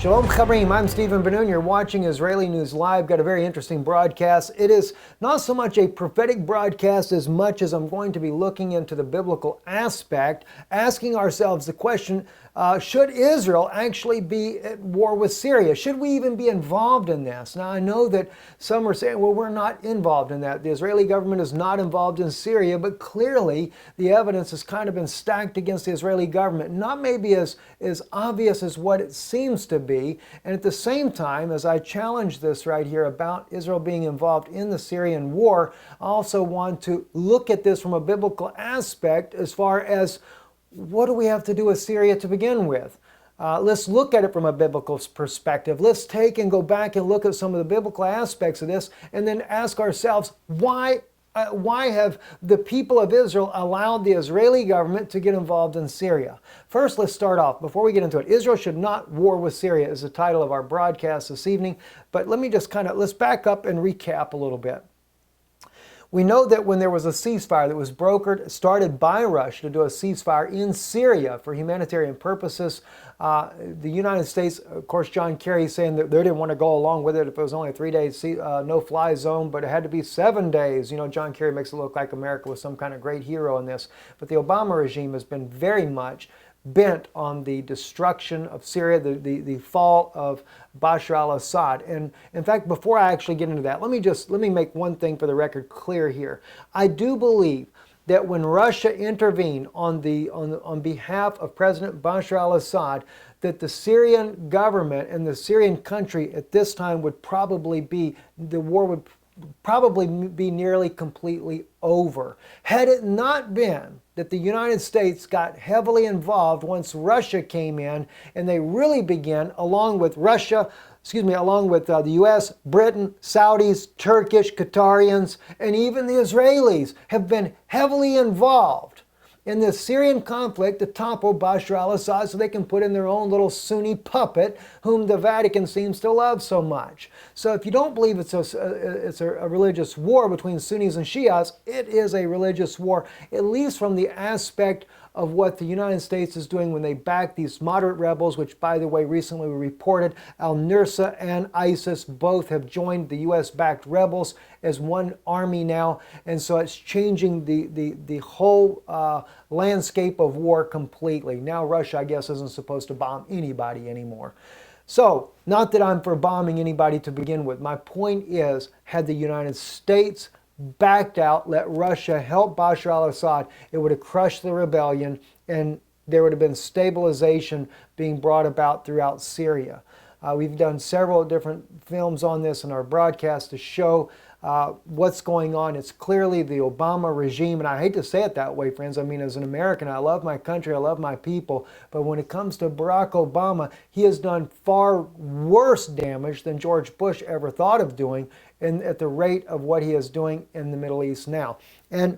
Shalom Chavrim, I'm Stephen Ben-Nun. You're watching Israeli News Live. Got a very interesting broadcast. It is not so much a prophetic broadcast as much as I'm going to be looking into the biblical aspect, asking ourselves the question, should Israel actually be at war with Syria? Should we even be involved in this? Now I know that some are saying, well, we're not involved in that. The Israeli government is not involved in Syria, but clearly the evidence has kind of been stacked against the Israeli government. Not maybe as obvious as what it seems to be. And at the same time, as I challenge this right here about Israel being involved in the Syrian war, I also want to look at this from a biblical aspect as far as what do we have to do with Syria to begin with? Let's look at it from a biblical perspective. Let's take and go back and look at some of the biblical aspects of this and then ask ourselves, why have the people of Israel allowed the Israeli government to get involved in Syria? First, let's start off, before we get into it, Israel should not war with Syria is the title of our broadcast this evening. But let me just let's back up and recap a little bit. We know that when there was a ceasefire that was started by Russia to do a ceasefire in Syria for humanitarian purposes, the United States, of course, John Kerry saying that they didn't want to go along with it if it was only a 3-day no-fly zone, but it had to be 7 days. You know, John Kerry makes it look like America was some kind of great hero in this. But the Obama regime has been very much bent on the destruction of Syria, the fall of Bashar al-Assad. And in fact, before I actually get into that, let me make one thing for the record clear here. I do believe that when Russia intervened on behalf of President Bashar al-Assad, that the Syrian government and the Syrian country at this time would probably be, the war would probably be nearly completely over. Had it not been that the United States got heavily involved once Russia came in, and they really began, along with the US, Britain, Saudis, Turkish, Qatarians, and even the Israelis have been heavily involved in this Syrian conflict to topple Bashar al-Assad so they can put in their own little Sunni puppet whom the Vatican seems to love so much. So if you don't believe it's a religious war between Sunnis and Shias, it is a religious war, at least from the aspect of what the United States is doing when they back these moderate rebels, which, by the way, recently we reported al-Nusra and ISIS both have joined the U.S.-backed rebels as one army now. And so it's changing the whole landscape of war completely. Now Russia, I guess, isn't supposed to bomb anybody anymore. So, not that I'm for bombing anybody to begin with. My point is, had the United States backed out, let Russia help Bashar al-Assad, it would have crushed the rebellion and there would have been stabilization being brought about throughout Syria. We've done several different films on this in our broadcast to show what's going on. It's clearly the Obama regime, and I hate to say it that way, friends. I mean, as an American, I love my country, I love my people, but when it comes to Barack Obama, he has done far worse damage than George Bush ever thought of doing at the rate of what he is doing in the Middle East now. And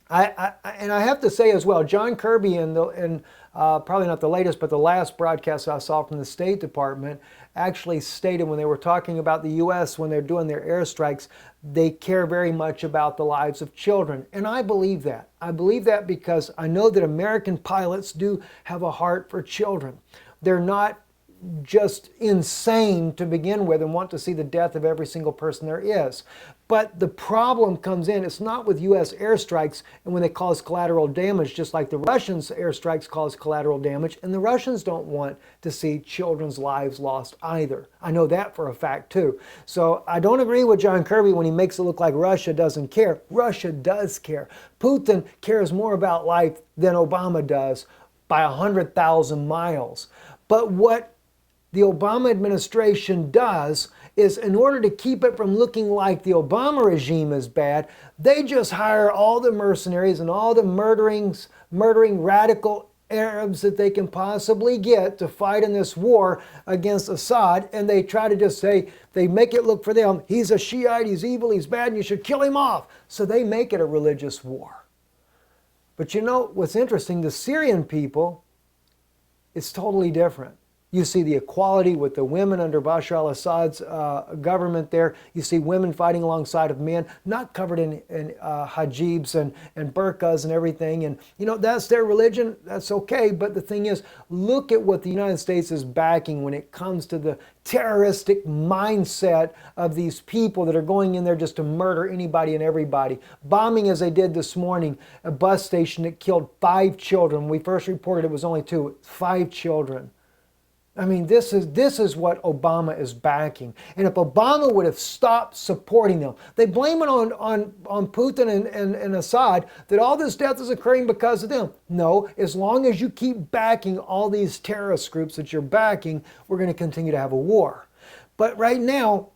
I have to say as well, John Kirby in probably not the latest, but the last broadcast I saw from the State Department actually stated when they were talking about the U.S. when they're doing their airstrikes, they care very much about the lives of children. And I believe that. I believe that because I know that American pilots do have a heart for children. They're not just insane to begin with and want to see the death of every single person there is. But the problem comes in, it's not with U.S. airstrikes and when they cause collateral damage, just like the Russians' airstrikes cause collateral damage, and the Russians don't want to see children's lives lost either. I know that for a fact too. So I don't agree with John Kirby when he makes it look like Russia doesn't care. Russia does care. Putin cares more about life than Obama does by 100,000 miles. But what the Obama administration does is, in order to keep it from looking like the Obama regime is bad, they just hire all the mercenaries and all the murdering radical Arabs that they can possibly get to fight in this war against Assad, and they try to just say, they make it look for them, he's a Shiite, he's evil, he's bad, and you should kill him off. So they make it a religious war. But you know what's interesting, the Syrian people, it's totally different. You see the equality with the women under Bashar al-Assad's government there. You see women fighting alongside of men, not covered in hijabs and burqas and everything. And, you know, that's their religion. That's okay. But the thing is, look at what the United States is backing when it comes to the terroristic mindset of these people that are going in there just to murder anybody and everybody. Bombing, as they did this morning, a bus station that killed 5 children. When we first reported it was only 2. 5 children. I mean, this is what Obama is backing. And if Obama would have stopped supporting them, they blame it on Putin and Assad that all this death is occurring because of them. No, as long as you keep backing all these terrorist groups that you're backing, we're going to continue to have a war. But right now,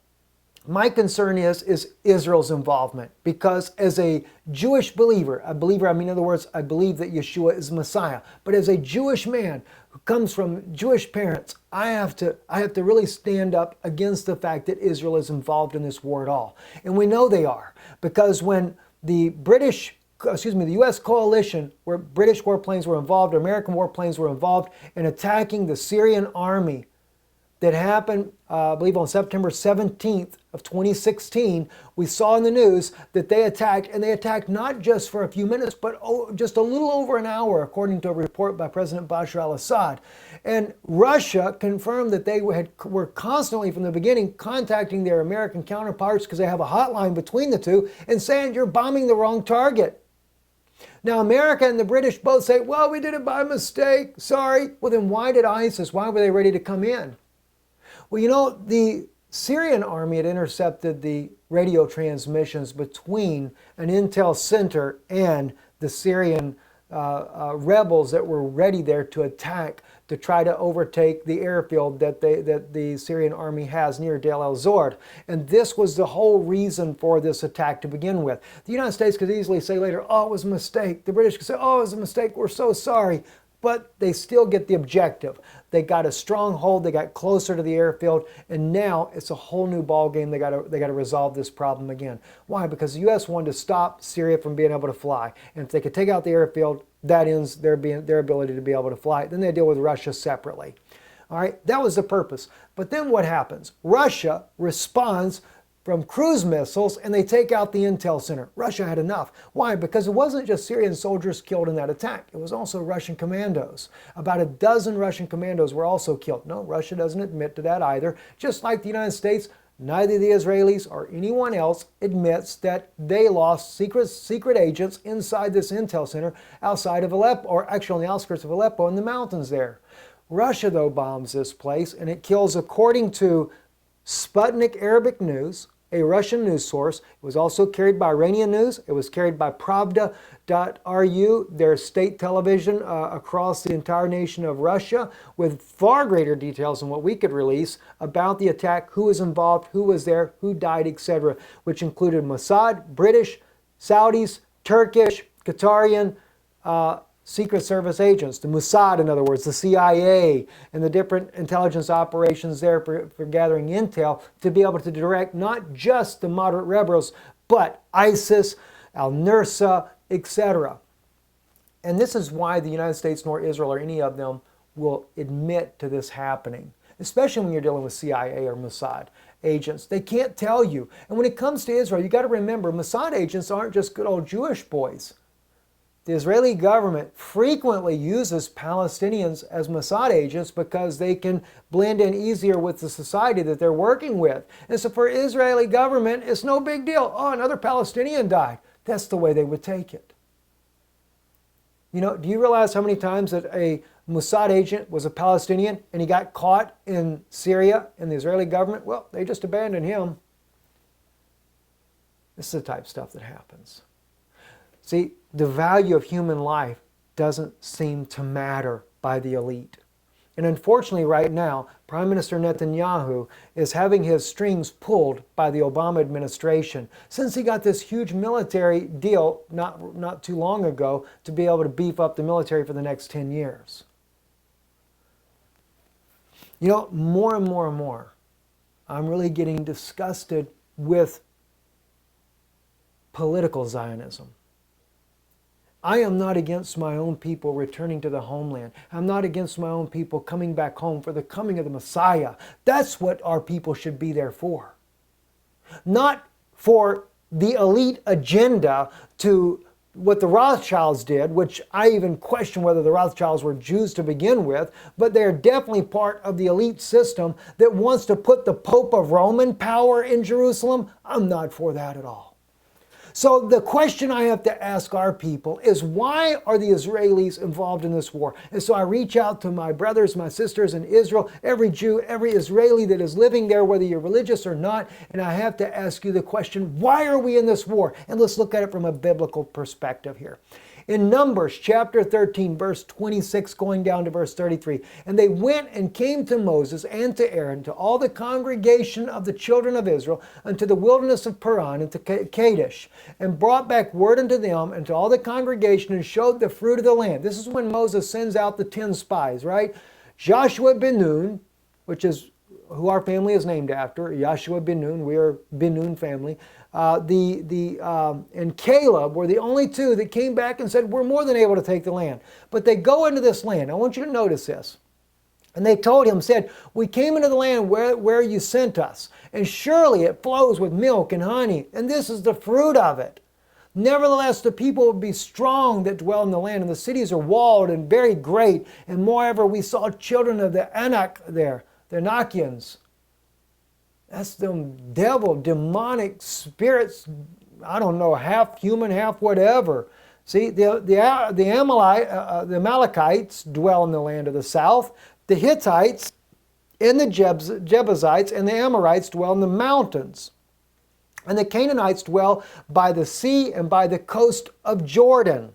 my concern is Israel's involvement, because as a Jewish believer, in other words, I believe that Yeshua is Messiah, but as a Jewish man who comes from Jewish parents, I have to really stand up against the fact that Israel is involved in this war at all. And we know they are, because when the U.S. coalition, where British warplanes were involved, American warplanes were involved in attacking the Syrian Army, that happened, I believe, on September 17th of 2016, we saw in the news that they attacked, and they attacked not just for a few minutes, but just a little over an hour, according to a report by President Bashar al-Assad. And Russia confirmed that they were constantly, from the beginning, contacting their American counterparts, because they have a hotline between the two, and saying, you're bombing the wrong target. Now, America and the British both say, well, we did it by mistake, sorry. Well, then why were they ready to come in? Well, you know, the Syrian Army had intercepted the radio transmissions between an intel center and the Syrian rebels that were ready there to attack, to try to overtake the airfield that the Syrian Army has near Deir el-Zor. And this was the whole reason for this attack to begin with. The United States could easily say later, oh, it was a mistake. The British could say, oh, it was a mistake, we're so sorry. But they still get the objective. They got a stronghold, they got closer to the airfield, and now it's a whole new ball game. They got to resolve this problem again. Why? Because the U.S. wanted to stop Syria from being able to fly. And if they could take out the airfield, that ends their ability to be able to fly. Then they deal with Russia separately. All right, that was the purpose. But then what happens? Russia responds from cruise missiles, and they take out the intel center. Russia had enough. Why? Because it wasn't just Syrian soldiers killed in that attack. It was also Russian commandos. About a dozen Russian commandos were also killed. No, Russia doesn't admit to that either. Just like the United States, neither the Israelis or anyone else admits that they lost secret agents inside this intel center outside of Aleppo, or actually on the outskirts of Aleppo in the mountains there. Russia, though, bombs this place, and it kills, according to Sputnik Arabic News, a Russian news source. It was also carried by Iranian news. It was carried by Pravda.ru, their state television across the entire nation of Russia, with far greater details than what we could release about the attack, who was involved, who was there, who died, etc., which included Moussad, British, Saudis, Turkish, Qatarian, Secret Service agents, the Moussad, in other words, the CIA, and the different intelligence operations there for gathering intel to be able to direct not just the moderate rebels, but ISIS, al-Nusra, etc. And this is why the United States nor Israel or any of them will admit to this happening, especially when you're dealing with CIA or Mossad agents. They can't tell you. And when it comes to Israel, you got to remember, Mossad agents aren't just good old Jewish boys. The Israeli government frequently uses Palestinians as Mossad agents because they can blend in easier with the society that they're working with. And so for Israeli government, it's no big deal. Oh, another Palestinian died. That's the way they would take it. You know, do you realize how many times that a Mossad agent was a Palestinian and he got caught in Syria and the Israeli government? Well, they just abandoned him. This is the type of stuff that happens. See, the value of human life doesn't seem to matter by the elite. And unfortunately right now, Prime Minister Netanyahu is having his strings pulled by the Obama administration since he got this huge military deal not too long ago to be able to beef up the military for the next 10 years. You know, more and more and more, I'm really getting disgusted with political Zionism. I am not against my own people returning to the homeland. I'm not against my own people coming back home for the coming of the Messiah. That's what our people should be there for. Not for the elite agenda to what the Rothschilds did, which I even question whether the Rothschilds were Jews to begin with, but they're definitely part of the elite system that wants to put the Pope of Roman power in Jerusalem. I'm not for that at all. So the question I have to ask our people is, why are the Israelis involved in this war? And so I reach out to my brothers, my sisters in Israel, every Jew, every Israeli that is living there, whether you're religious or not, and I have to ask you the question, why are we in this war? And let's look at it from a biblical perspective here. In Numbers chapter 13, verse 26, going down to verse 33, and they went and came to Moses and to Aaron, to all the congregation of the children of Israel, unto the wilderness of Paran, and to Kadesh, and brought back word unto them and to all the congregation, and showed the fruit of the land. This is when Moses sends out the 10 spies, right? Joshua ben Nun, which is who our family is named after, Joshua ben Nun, we are Ben Nun family, and Caleb were the only two that came back and said, we're more than able to take the land. But they go into this land. I want you to notice this. And they told him, said, we came into the land where you sent us, and surely it flows with milk and honey, and this is the fruit of it. Nevertheless, the people will be strong that dwell in the land, and the cities are walled and very great. And moreover, we saw children of the Anak there, the Anakians. That's them devil, demonic spirits, I don't know, half human, half whatever. See, the Amalekites dwell in the land of the south. The Hittites and the Jebusites and the Amorites dwell in the mountains. And the Canaanites dwell by the sea and by the coast of Jordan.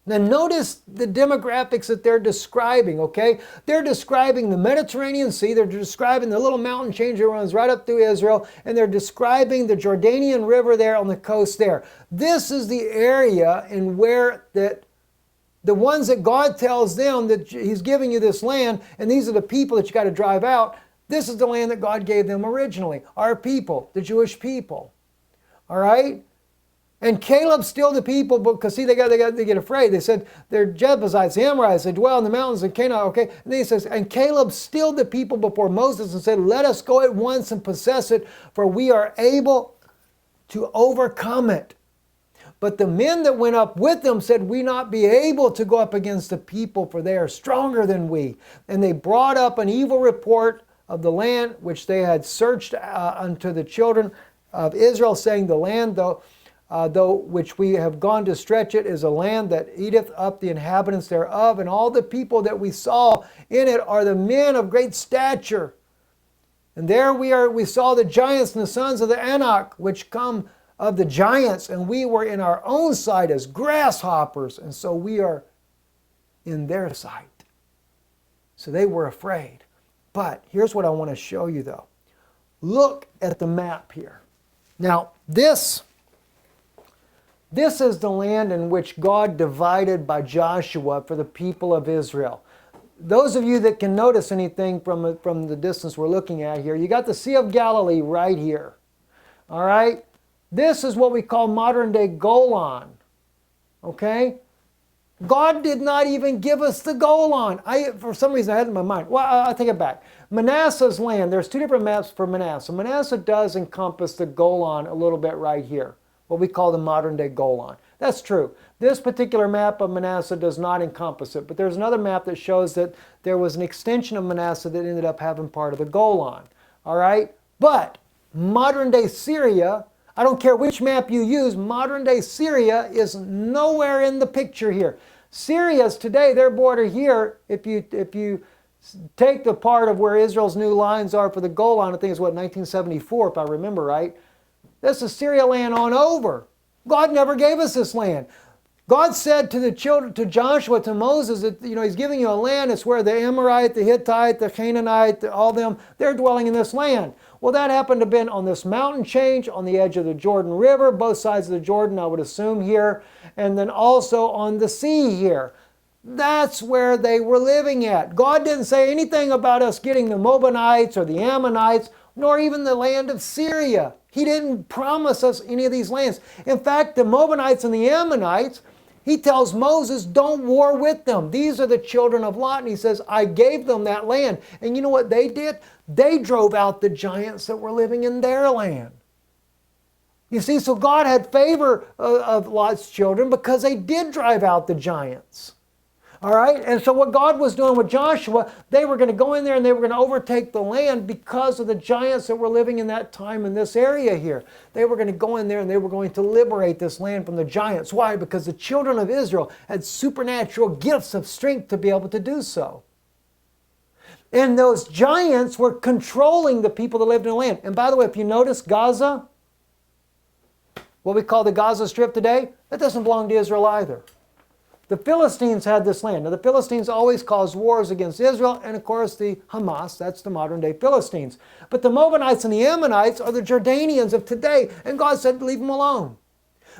Now notice the demographics that they're describing, okay? They're describing the Mediterranean Sea, they're describing the little mountain chain that runs right up through Israel, and they're describing the Jordanian River there on the coast there. This is the area in where that the ones that God tells them that He's giving you this land, and these are the people that you got to drive out. This is the land that God gave them originally, our people, the Jewish people. All right? And Caleb stilled the people because, see, they get afraid. They said they're Jebusites, the Amorites, they dwell in the mountains of Canaan, okay? And then he says, and Caleb stilled the people before Moses and said, let us go at once and possess it, for we are able to overcome it. But the men that went up with them said, we not be able to go up against the people, for they are stronger than we. And they brought up an evil report of the land which they had searched unto the children of Israel, saying, the land, though which we have gone to stretch it, is a land that eateth up the inhabitants thereof, and all the people that we saw in it are the men of great stature. And there we saw the giants and the sons of the Anak, which come of the giants, and we were in our own sight as grasshoppers, and so we are in their sight. So they were afraid. But here's what I want to show you though. Look at the map here. Now this is the land in which God divided by Joshua for the people of Israel. Those of you that can notice anything from the distance we're looking at here, you got the Sea of Galilee right here. All right? This is what we call modern-day Golan. Okay? God did not even give us the Golan. For some reason, I had it in my mind. Well, I'll take it back. Manasseh's land, there's two different maps for Manasseh. Manasseh does encompass the Golan a little bit right here, what we call the modern-day Golan. That's true. This particular map of Manasseh does not encompass it, but there's another map that shows that there was an extension of Manasseh that ended up having part of the Golan. All right? But modern-day Syria, I don't care which map you use, modern-day Syria is nowhere in the picture here. Syria's today, their border here, if you take the part of where Israel's new lines are for the Golan, I think it's what, 1974, if I remember right. This is Syria land on over. God never gave us this land. God said to the children, to Joshua, to Moses, that He's giving you a land. It's where the Amorite, the Hittite, the Canaanite, all them, they're dwelling in this land. Well, that happened to have been on this mountain change on the edge of the Jordan River, both sides of the Jordan, I would assume here, and then also on the sea here. That's where they were living at. God didn't say anything about us getting the Moabites or the Ammonites, nor even the land of Syria. He didn't promise us any of these lands. In fact, the Moabites and the Ammonites, He tells Moses, don't war with them. These are the children of Lot. And he says, I gave them that land. And you know what they did? They drove out the giants that were living in their land. You see, so God had favor of Lot's children because they did drive out the giants. All right? And so what God was doing with Joshua, they were going to go in there and they were going to overtake the land because of the giants that were living in that time in this area here. They were going to go in there and they were going to liberate this land from the giants. Why? Because the children of Israel had supernatural gifts of strength to be able to do so. And those giants were controlling the people that lived in the land. And by the way, if you notice Gaza, what we call the Gaza Strip today, that doesn't belong to Israel either. The Philistines had this land. Now the Philistines always caused wars against Israel, and of course the Hamas, that's the modern day Philistines. But the Moabites and the Ammonites are the Jordanians of today, and God said leave them alone.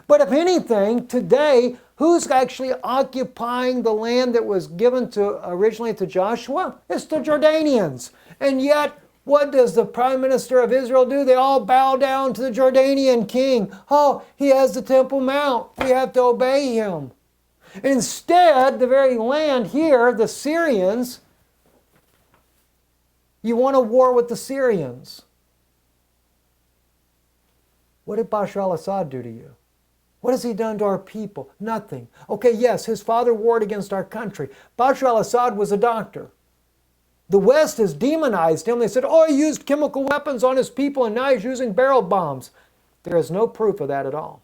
But if anything, today, who's actually occupying the land that was given originally to Joshua? It's the Jordanians. And yet, what does the Prime Minister of Israel do? They all bow down to the Jordanian king. Oh, he has the Temple Mount. We have to obey him. Instead, the very land here, the Syrians, you want a war with the Syrians. What did Bashar al-Assad do to you? What has he done to our people? Nothing. Okay, yes, his father warred against our country. Bashar al-Assad was a doctor. The West has demonized him. They said, oh, he used chemical weapons on his people and now he's using barrel bombs. There is no proof of that at all.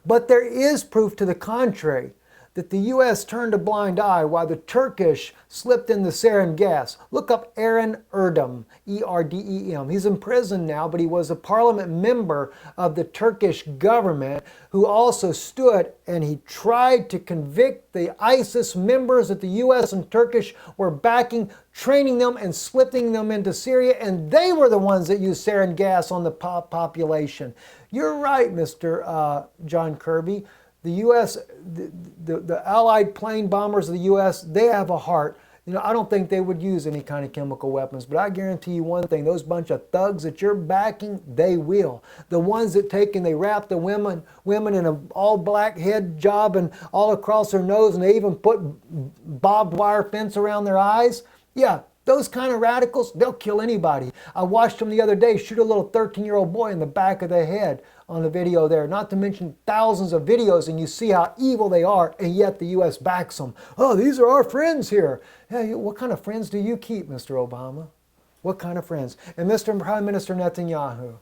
But there is proof to the contrary, that the U.S. turned a blind eye while the Turkish slipped in the sarin gas. Look up Eren Erdem, E-R-D-E-M. He's in prison now, but he was a parliament member of the Turkish government who also stood and he tried to convict the ISIS members that the U.S. and Turkish were backing, training them and slipping them into Syria, and they were the ones that used sarin gas on the population. You're right, Mr. John Kirby. The U.S., the Allied plane bombers of the U.S., they have a heart. You know, I don't think they would use any kind of chemical weapons, but I guarantee you one thing, those bunch of thugs that you're backing, they will. The ones that take and they wrap the women in an all-black head job and all across their nose, and they even put barbed wire fence around their eyes, yeah, those kind of radicals, they'll kill anybody. I watched them the other day shoot a little 13-year-old boy in the back of the head on the video there, not to mention thousands of videos, and you see how evil they are, and yet the U.S. backs them. Oh, these are our friends here. Hey, what kind of friends do you keep, Mr. Obama? What kind of friends? And Mr. Prime Minister Netanyahu,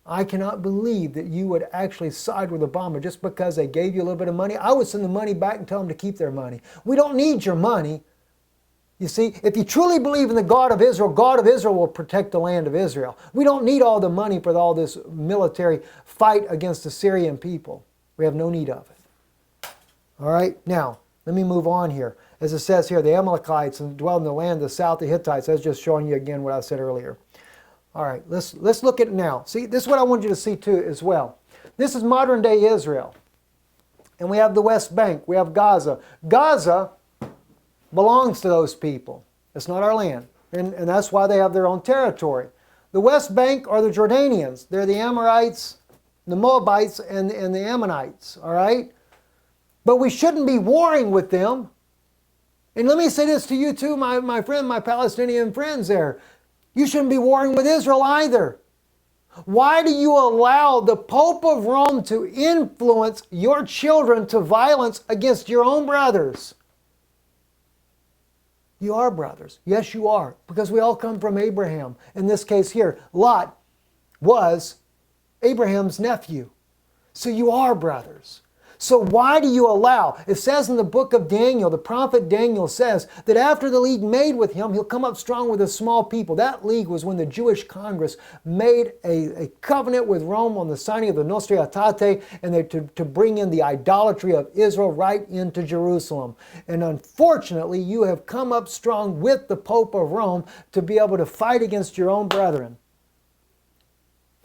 I cannot believe that you would actually side with Obama just because they gave you a little bit of money. I would send the money back and tell them to keep their money. We don't need your money. You see, if you truly believe in the God of Israel will protect the land of Israel. We don't need all the money for all this military fight against the Syrian people. We have no need of it. All right, now, let me move on here. As it says here, the Amalekites dwell in the land of the south, the Hittites. I was just showing you again what I said earlier. All right, let's look at it now. See, this is what I want you to see too as well. This is modern day Israel. And we have the West Bank. We have Gaza. Gaza belongs to those people. It's not our land. And that's why they have their own territory. The West Bank are the Jordanians. They're the Amorites, the Moabites, and the Ammonites. All right? But we shouldn't be warring with them. And let me say this to you too, my friend, my Palestinian friends there. You shouldn't be warring with Israel either. Why do you allow the Pope of Rome to influence your children to violence against your own brothers? You are brothers. Yes, you are. Because we all come from Abraham. In this case here, Lot was Abraham's nephew. So you are brothers. So why do you allow? It says in the book of Daniel, the prophet Daniel says that after the league made with him, he'll come up strong with a small people. That league was when the Jewish Congress made a covenant with Rome on the signing of the Nostra Aetate, and to bring in the idolatry of Israel right into Jerusalem. And unfortunately, you have come up strong with the Pope of Rome to be able to fight against your own brethren.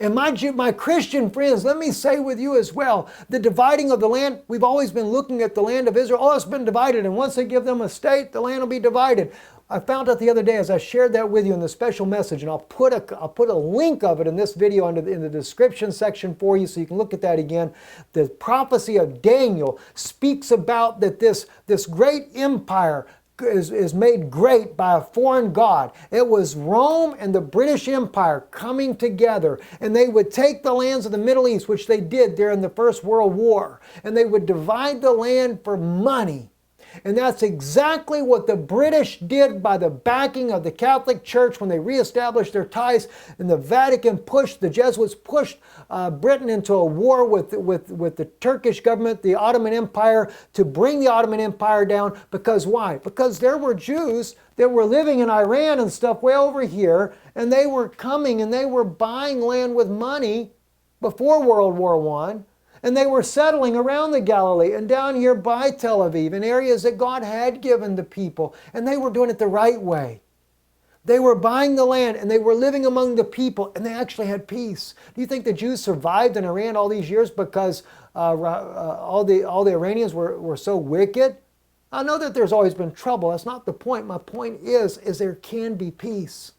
And my Christian friends, let me say with you as well, the dividing of the land, we've always been looking at the land of Israel. Oh, it's been divided, and once they give them a state, the land will be divided. I found out the other day as I shared that with you in the special message, and I'll put a link of it in this video in the description section for you so you can look at that again. The prophecy of Daniel speaks about that this great empire is made great by a foreign god. It was Rome and the British Empire coming together, and they would take the lands of the Middle East, which they did during the First World War, and they would divide the land for money. And that's exactly what the British did by the backing of the Catholic Church when they reestablished their ties. And the Vatican the Jesuits pushed Britain into a war with the Turkish government, the Ottoman Empire, to bring the Ottoman Empire down. Because why? Because there were Jews that were living in Iran and stuff way over here, and they were coming and they were buying land with money before World War I. And they were settling around the Galilee and down here by Tel Aviv in areas that God had given the people. And they were doing it the right way. They were buying the land and they were living among the people, and they actually had peace. Do you think the Jews survived in Iran all these years because all the Iranians were so wicked? I know that there's always been trouble. That's not the point. My point is there can be peace.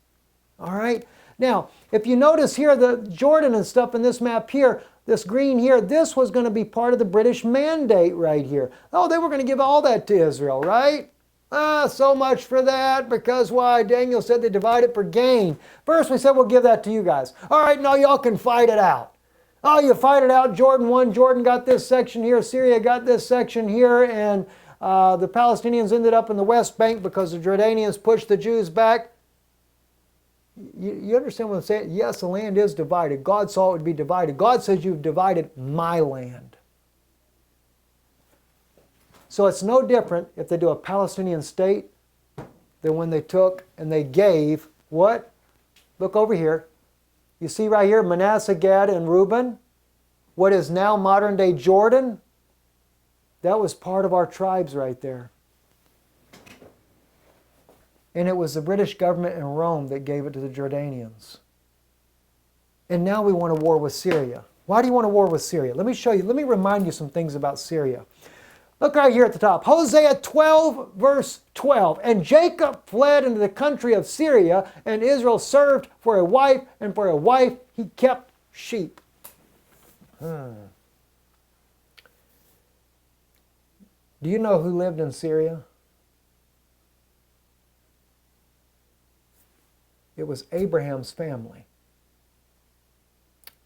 All right? Now, if you notice here, the Jordan and stuff in this map here, this green here, this was going to be part of the British mandate right here. Oh, they were going to give all that to Israel, right? So much for that, because why? Daniel said they divide it for gain. First we said we'll give that to you guys. All right, now y'all can fight it out. Oh, you fight it out. Jordan won. Jordan got this section here. Syria got this section here. And the Palestinians ended up in the West Bank because the Jordanians pushed the Jews back. You understand what I'm saying? Yes, the land is divided. God saw it would be divided. God says you've divided my land. So it's no different if they do a Palestinian state than when they took and they gave what? Look over here. You see right here, Manasseh, Gad, and Reuben. What is now modern day Jordan? That was part of our tribes right there. And it was the British government in Rome that gave it to the Jordanians. And now we want a war with Syria. Why do you want a war with Syria? Let me show you. Let me remind you some things about Syria. Look right here at the top. Hosea 12, verse 12. And Jacob fled into the country of Syria, and Israel served for a wife, and for a wife he kept sheep. Do you know who lived in Syria? It was Abraham's family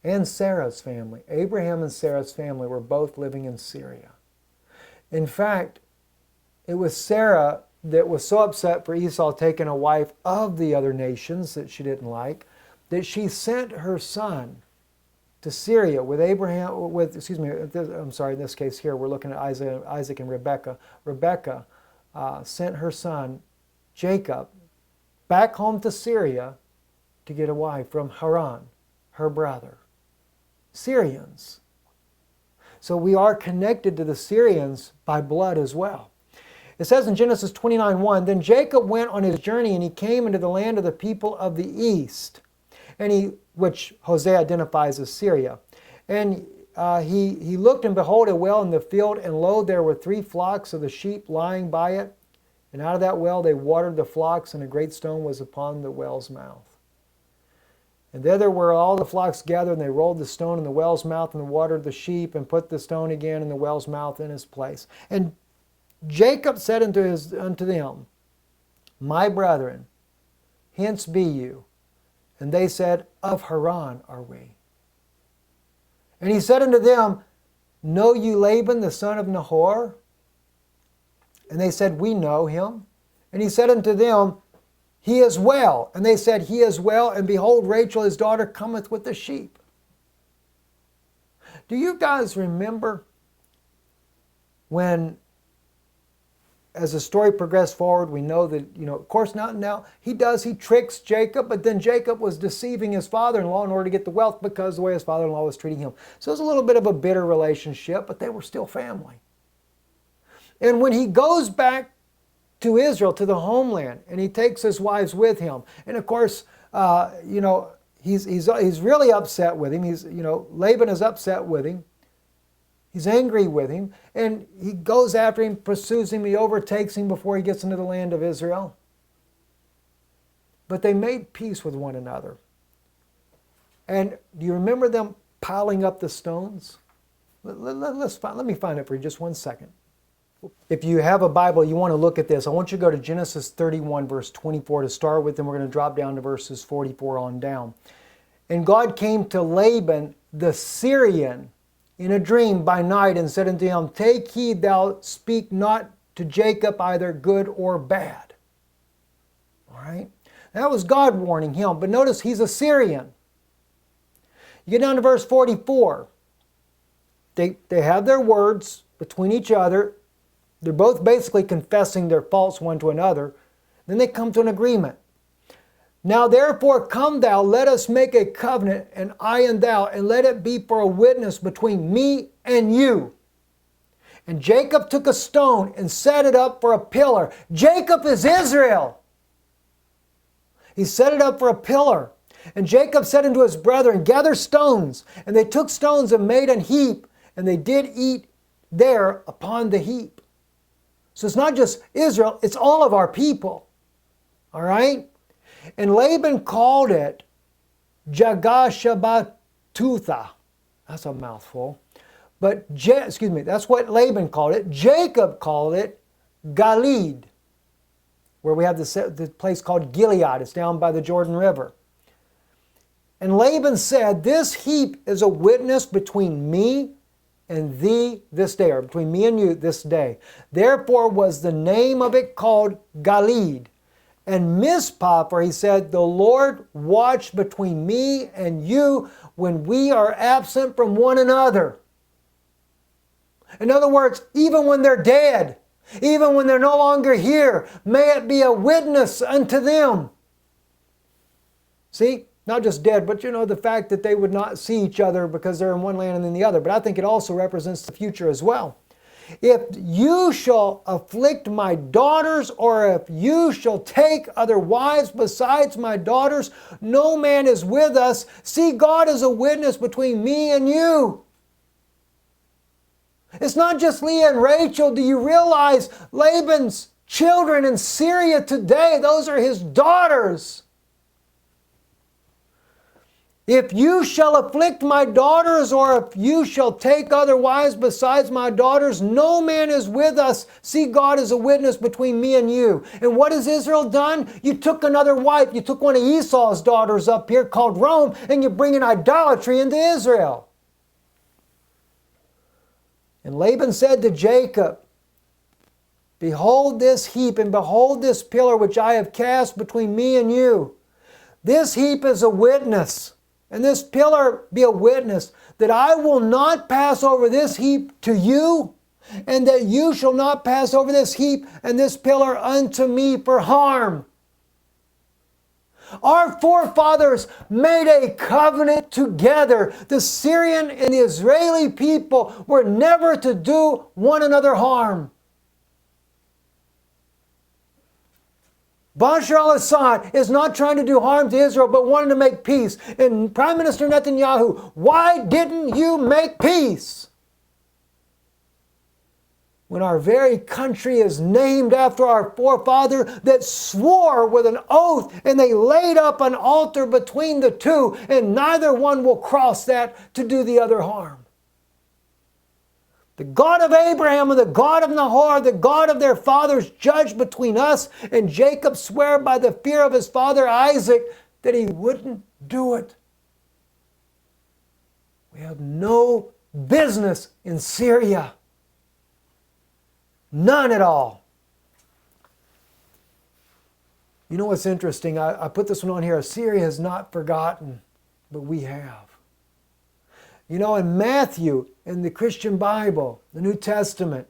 and Sarah's family. Abraham and Sarah's family were both living in Syria. In fact, it was Sarah that was so upset for Esau taking a wife of the other nations that she didn't like, that she sent her son to Syria with in this case here, we're looking at Isaac and Rebekah. Rebekah sent her son, Jacob, back home to Syria to get a wife from Haran, her brother. Syrians. So we are connected to the Syrians by blood as well. It says in Genesis 29:1, Then Jacob went on his journey, and he came into the land of the people of the east, which Hosea identifies as Syria. And he looked, and behold, a well in the field, and lo, there were 3 flocks of the sheep lying by it. And out of that well they watered the flocks, and a great stone was upon the well's mouth. And thither were all the flocks gathered, and they rolled the stone in the well's mouth, and watered the sheep, and put the stone again in the well's mouth in its place. And Jacob said unto them, My brethren, hence be you. And they said, Of Haran are we. And he said unto them, Know you Laban the son of Nahor? And they said, We know him. And he said unto them, He is well. And they said, He is well, and behold, Rachel his daughter cometh with the sheep. Do you guys remember when, as the story progressed forward, we know that, of course now he tricks Jacob, but then Jacob was deceiving his father-in-law in order to get the wealth because of the way his father-in-law was treating him. So it was a little bit of a bitter relationship, but they were still family. And when he goes back to Israel, to the homeland, and he takes his wives with him, and of course, he's really upset with him. Laban is upset with him. He's angry with him, and he goes after him, pursues him, he overtakes him before he gets into the land of Israel. But they made peace with one another. And do you remember them piling up the stones? Let me find it for you just one second. If you have a Bible, you want to look at this. I want you to go to Genesis 31, verse 24 to start with, and we're going to drop down to verses 44 on down. And God came to Laban the Syrian in a dream by night and said unto him, Take heed thou speak not to Jacob either good or bad. All right? That was God warning him. But notice he's a Syrian. You get down to verse 44. They have their words between each other. They're both basically confessing their faults one to another. Then they come to an agreement. Now therefore come thou, let us make a covenant, and I and thou, and let it be for a witness between me and you. And Jacob took a stone and set it up for a pillar. Jacob is Israel. He set it up for a pillar. And Jacob said unto his brethren, Gather stones. And they took stones and made an heap, and they did eat there upon the heap. So it's not just Israel, it's all of our people. All right? And Laban called it Jagashabatutha. That's a mouthful. But, that's what Laban called it. Jacob called it Galid, where we have the place called Gilead. It's down by the Jordan River. And Laban said, This heap is a witness between me and thee this day, or between me and you this day. Therefore was the name of it called Galid. And Mizpah, for he said, The Lord watch between me and you when we are absent from one another. In other words, even when they're dead, even when they're no longer here, may it be a witness unto them. See? Not just dead, but the fact that they would not see each other because they're in one land and then the other. But I think it also represents the future as well. If you shall afflict my daughters, or if you shall take other wives besides my daughters, no man is with us. See, God is a witness between me and you. It's not just Leah and Rachel. Do you realize Laban's children in Syria today, those are his daughters? If you shall afflict my daughters, or if you shall take other wives besides my daughters, no man is with us. See, God is a witness between me and you. And what has Israel done? You took another wife. You took one of Esau's daughters up here called Rome, and you're bringing idolatry into Israel. And Laban said to Jacob, Behold this heap, and behold this pillar which I have cast between me and you. This heap is a witness. And this pillar be a witness that I will not pass over this heap to you, and that you shall not pass over this heap and this pillar unto me for harm. Our forefathers made a covenant together. The Syrian and the Israeli people were never to do one another harm. Bashar al-Assad is not trying to do harm to Israel, but wanting to make peace. And Prime Minister Netanyahu, why didn't you make peace? When our very country is named after our forefather that swore with an oath, and they laid up an altar between the two, and neither one will cross that to do the other harm. The God of Abraham and the God of Nahor, the God of their fathers, judged between us, and Jacob swore by the fear of his father Isaac that he wouldn't do it. We have no business in Syria. None at all. You know what's interesting? I put this one on here. Syria has not forgotten, but we have. In Matthew, in the Christian Bible, the New Testament,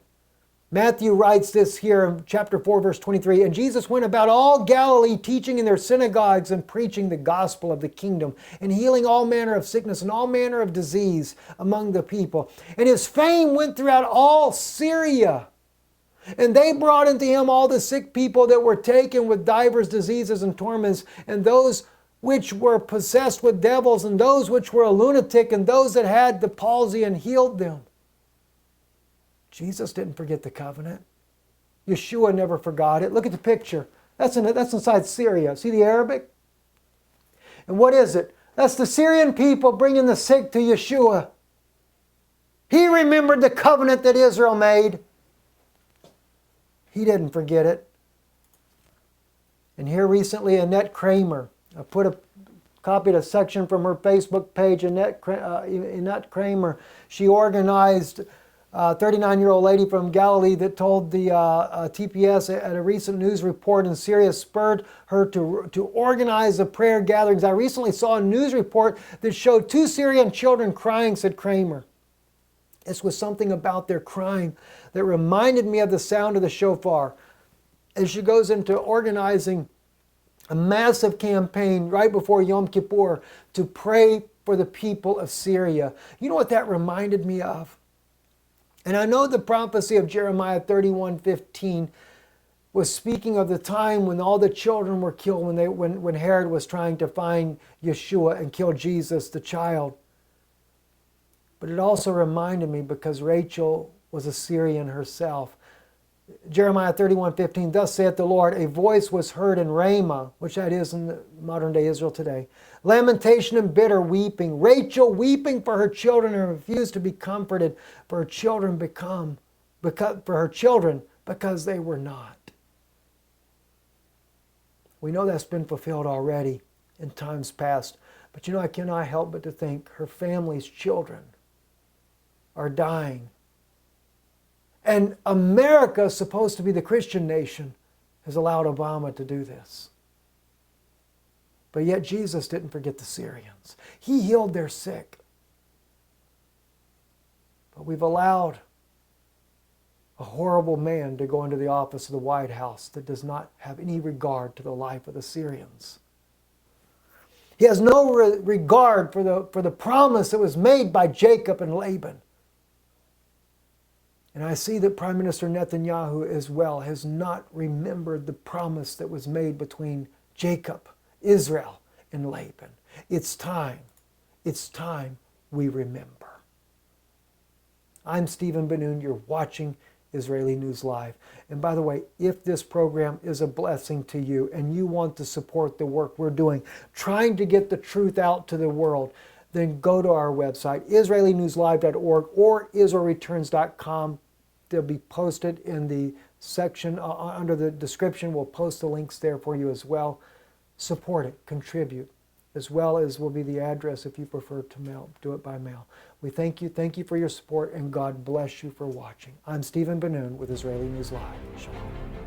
Matthew writes this here in chapter 4, verse 23, And Jesus went about all Galilee, teaching in their synagogues and preaching the gospel of the kingdom, and healing all manner of sickness and all manner of disease among the people. And his fame went throughout all Syria. And they brought unto him all the sick people that were taken with divers diseases and torments, and those which were possessed with devils, and those which were a lunatic, and those that had the palsy, and healed them. Jesus didn't forget the covenant. Yeshua never forgot it. Look at the picture. That's inside Syria. See the Arabic? And what is it? That's the Syrian people bringing the sick to Yeshua. He remembered the covenant that Israel made. He didn't forget it. And here recently, Annette Kramer, I copied a section from her Facebook page. Annette Kramer, she organized a 39-year-old lady from Galilee that told the TPS at a recent news report in Syria spurred her to organize the prayer gatherings. I recently saw a news report that showed 2 Syrian children crying, said Kramer. This was something about their crying that reminded me of the sound of the shofar. As she goes into organizing a massive campaign right before Yom Kippur to pray for the people of Syria. You know what that reminded me of? And I know the prophecy of Jeremiah 31:15 was speaking of the time when all the children were killed, when Herod was trying to find Yeshua and kill Jesus, the child. But it also reminded me because Rachel was a Syrian herself. Jeremiah 31:15, thus saith the Lord, a voice was heard in Ramah, which that is in the modern day Israel today. Lamentation and bitter weeping. Rachel weeping for her children and refused to be comforted for her children because they were not. We know that's been fulfilled already in times past. But you know, I cannot help but to think her family's children are dying. And America, supposed to be the Christian nation, has allowed Obama to do this. But yet Jesus didn't forget the Syrians. He healed their sick. But we've allowed a horrible man to go into the office of the White House that does not have any regard to the life of the Syrians. He has no regard for the promise that was made by Jacob and Laban. And I see that Prime Minister Netanyahu as well has not remembered the promise that was made between Jacob, Israel, and Laban. It's time we remember. I'm Stephen Ben-Nun. You're watching Israeli News Live. And by the way, if this program is a blessing to you and you want to support the work we're doing, trying to get the truth out to the world, then go to our website, IsraeliNewsLive.org or IsraelReturns.com. They'll be posted in the section under the description. We'll post the links there for you as well. Support it, contribute, as well as will be the address if you prefer to do it by mail. We thank you for your support, and God bless you for watching. I'm Stephen Ben-Nun with Israeli News Live. Shalom.